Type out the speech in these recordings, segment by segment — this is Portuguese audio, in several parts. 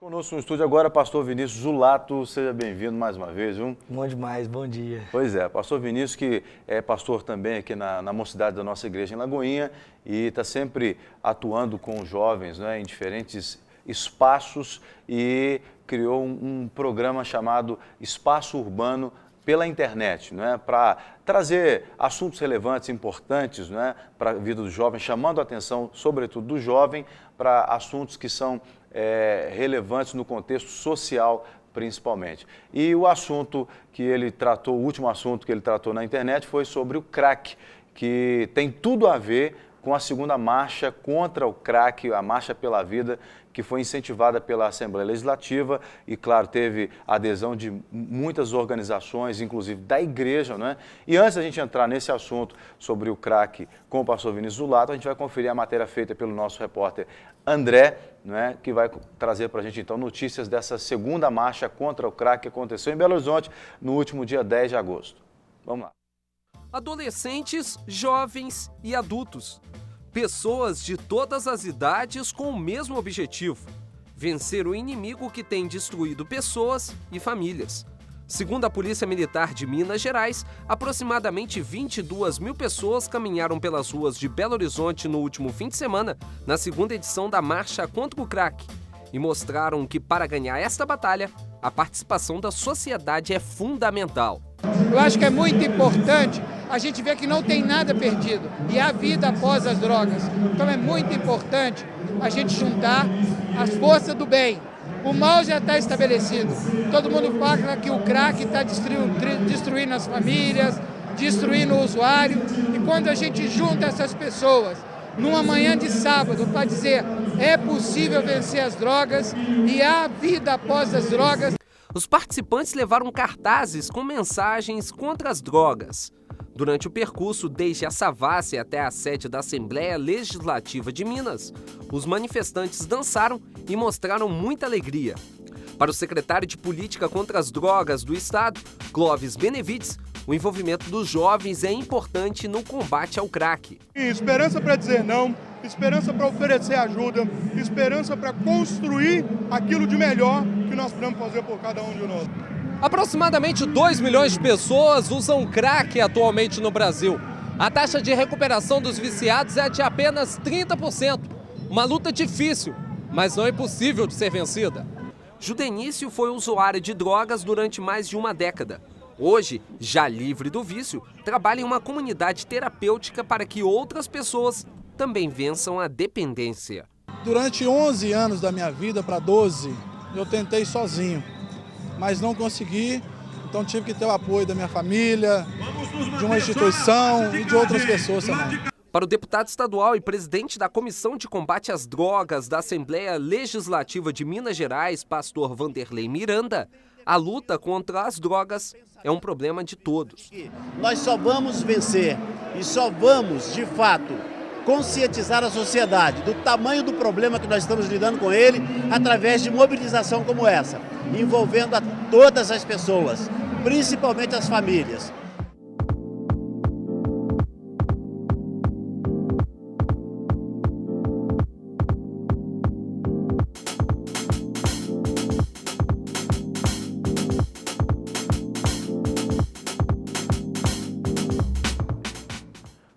Conosco no estúdio agora, pastor Vinícius Zulato, seja bem-vindo mais uma vez, viu? Bom demais, bom dia. Pois é, pastor Vinícius que é pastor também aqui na mocidade da nossa igreja em Lagoinha e está sempre atuando com os jovens, né, em diferentes espaços e criou um programa chamado Espaço Urbano pela internet, não é? Para trazer assuntos relevantes, importantes, não é? Para a vida do jovem, chamando a atenção, sobretudo do jovem, para assuntos que são relevantes no contexto social, principalmente. E o assunto que ele tratou, o último assunto que ele tratou na internet foi sobre o crack, que tem tudo a ver com a segunda marcha contra o crack, a Marcha pela Vida, que foi incentivada pela Assembleia Legislativa e, claro, teve adesão de muitas organizações, inclusive da igreja, não é? E antes da gente entrar nesse assunto sobre o crack com o pastor Vinícius Zulato, a gente vai conferir a matéria feita pelo nosso repórter André, não é? Que vai trazer para a gente, então, notícias dessa segunda marcha contra o crack que aconteceu em Belo Horizonte no último dia 10 de agosto. Vamos lá. Adolescentes, jovens e adultos. Pessoas de todas as idades com o mesmo objetivo: vencer o inimigo que tem destruído pessoas e famílias. Segundo a Polícia Militar de Minas Gerais, aproximadamente 22 mil pessoas caminharam pelas ruas de Belo Horizonte no último fim de semana, na segunda edição da Marcha contra o Crack, e mostraram que, para ganhar esta batalha, a participação da sociedade é fundamental. Eu acho que é muito importante a gente ver que não tem nada perdido e há vida após as drogas. Então é muito importante a gente juntar as forças do bem. O mal já está estabelecido. Todo mundo fala que o crack está destruindo as famílias, destruindo o usuário. E quando a gente junta essas pessoas numa manhã de sábado para dizer é possível vencer as drogas e há vida após as drogas. Os participantes levaram cartazes com mensagens contra as drogas. Durante o percurso, desde a Savassi até a sede da Assembleia Legislativa de Minas, os manifestantes dançaram e mostraram muita alegria. Para o secretário de Política contra as Drogas do Estado, Clóvis Benevides, o envolvimento dos jovens é importante no combate ao crack. Esperança para dizer não, esperança para oferecer ajuda, esperança para construir aquilo de melhor que nós podemos fazer por cada um de nós. Aproximadamente 2 milhões de pessoas usam crack atualmente no Brasil. A taxa de recuperação dos viciados é de apenas 30%. Uma luta difícil, mas não impossível de ser vencida. Judenício foi usuário de drogas durante mais de uma década. Hoje, já livre do vício, trabalha em uma comunidade terapêutica para que outras pessoas também vençam a dependência. Durante 11 anos da minha vida, para 12, eu tentei sozinho, mas não consegui, então tive que ter o apoio da minha família, de uma instituição e de outras pessoas também. Para o deputado estadual e presidente da Comissão de Combate às Drogas da Assembleia Legislativa de Minas Gerais, pastor Vanderlei Miranda, a luta contra as drogas é um problema de todos. Nós só vamos vencer e só vamos, de fato, conscientizar a sociedade do tamanho do problema que nós estamos lidando com ele através de mobilização como essa, envolvendo a todas as pessoas, principalmente as famílias.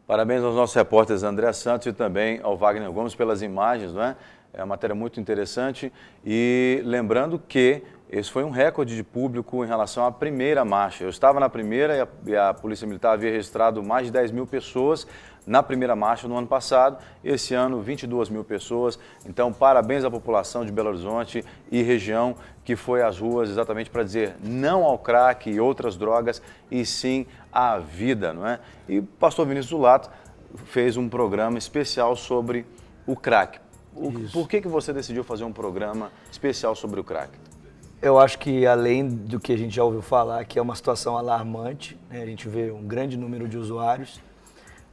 Parabéns aos nossos repórteres André Santos e também ao Wagner Gomes pelas imagens, não é? É uma matéria muito interessante e lembrando que esse foi um recorde de público em relação à primeira marcha. Eu estava na primeira e a Polícia Militar havia registrado mais de 10 mil pessoas na primeira marcha no ano passado. Esse ano, 22 mil pessoas. Então, parabéns à população de Belo Horizonte e região que foi às ruas exatamente para dizer não ao crack e outras drogas e sim à vida, não é? E o pastor Vinícius Zulato fez um programa especial sobre o crack. Por que você decidiu fazer um programa especial sobre o crack? Eu acho que, além do que a gente já ouviu falar, que é uma situação alarmante, né? A gente vê um grande número de usuários,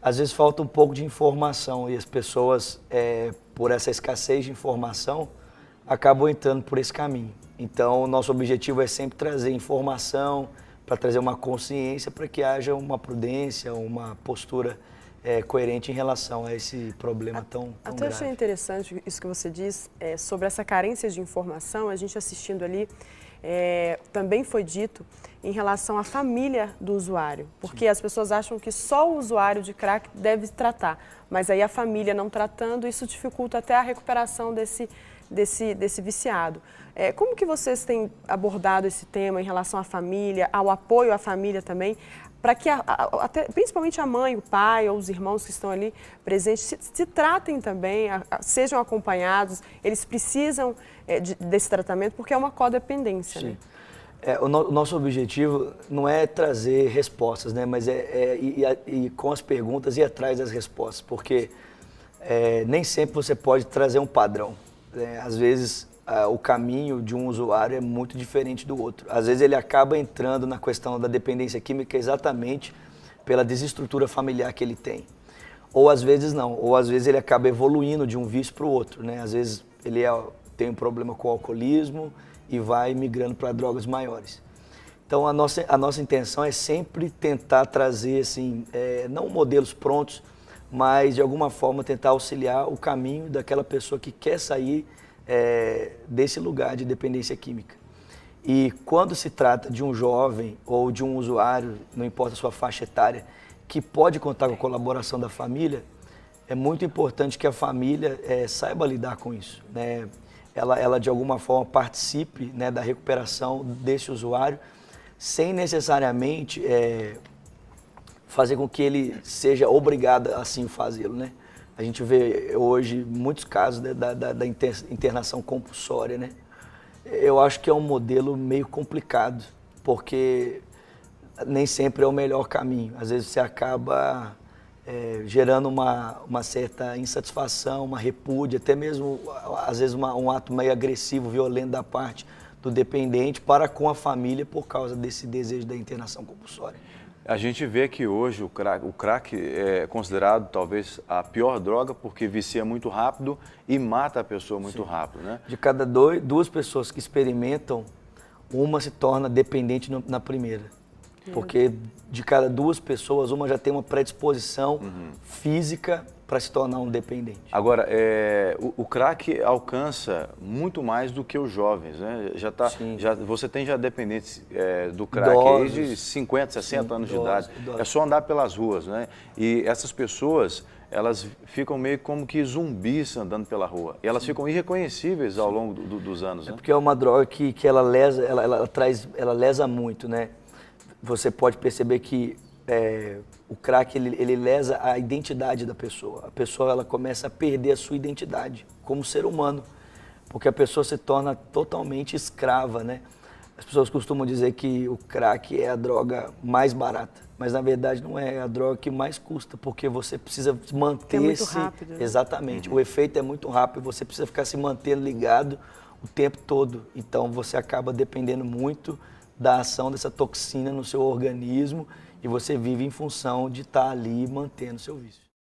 às vezes falta um pouco de informação e as pessoas, por essa escassez de informação, acabam entrando por esse caminho. Então, o nosso objetivo é sempre trazer informação, para trazer uma consciência, para que haja uma prudência, uma postura coerente em relação a esse problema tão Até grave. achei interessante isso que você diz sobre essa carência de informação. A gente assistindo ali, também foi dito em relação à família do usuário, porque as pessoas acham que só o usuário de crack deve tratar, mas aí a família não tratando, isso dificulta até a recuperação desse viciado. Como que vocês têm abordado esse tema em relação à família, ao apoio à família também, para que principalmente a mãe, o pai ou os irmãos que estão ali presentes se tratem também, sejam acompanhados, eles precisam desse tratamento porque é uma codependência, né? O nosso objetivo não é trazer respostas, né? Mas ir com as perguntas ir atrás das respostas, porque nem sempre você pode trazer um padrão. Às vezes o caminho de um usuário é muito diferente do outro. Às vezes ele acaba entrando na questão da dependência química exatamente pela desestrutura familiar que ele tem. Ou às vezes não, ou às vezes ele acaba evoluindo de um vício para o outro, né? Às vezes ele tem um problema com o alcoolismo e vai migrando para drogas maiores. Então a nossa intenção é sempre tentar trazer, assim, não modelos prontos, mas de alguma forma tentar auxiliar o caminho daquela pessoa que quer sair desse lugar de dependência química. E quando se trata de um jovem ou de um usuário, não importa a sua faixa etária, que pode contar com a colaboração da família, é muito importante que a família saiba lidar com isso, né? Ela de alguma forma participe, né, da recuperação desse usuário, sem necessariamente fazer com que ele seja obrigado a assim fazê-lo, né? A gente vê hoje muitos casos, né, da internação compulsória, né? Eu acho que é um modelo meio complicado, porque nem sempre é o melhor caminho. Às vezes você acaba gerando uma certa insatisfação, uma repúdia, até mesmo, às vezes, um ato meio agressivo, violento da parte do dependente para com a família por causa desse desejo da internação compulsória. A gente vê que hoje o crack é considerado talvez a pior droga porque vicia muito rápido e mata a pessoa muito rápido, né? De cada duas pessoas que experimentam, uma se torna dependente na primeira. Porque de cada duas pessoas, uma já tem uma predisposição física para se tornar um dependente. Agora, o crack alcança muito mais do que os jovens, né? Você tem já dependentes do crack idosos, aí de 50, 60 anos de idade. Idosos. É só andar pelas ruas, né? E essas pessoas, elas ficam meio como que zumbis andando pela rua. E elas ficam irreconhecíveis ao longo dos anos, né? Porque é uma droga que ela lesa, ela lesa muito, né? Você pode perceber que o crack ele lesa a identidade da pessoa. A pessoa ela começa a perder a sua identidade como ser humano, porque a pessoa se torna totalmente escrava, né? As pessoas costumam dizer que o crack é a droga mais barata, mas na verdade não é a droga que mais custa, porque você precisa manter-se... É muito rápido, né? Exatamente. O efeito é muito rápido, você precisa ficar se mantendo ligado o tempo todo. Então você acaba dependendo muito da ação dessa toxina no seu organismo e você vive em função de estar ali mantendo o seu vício.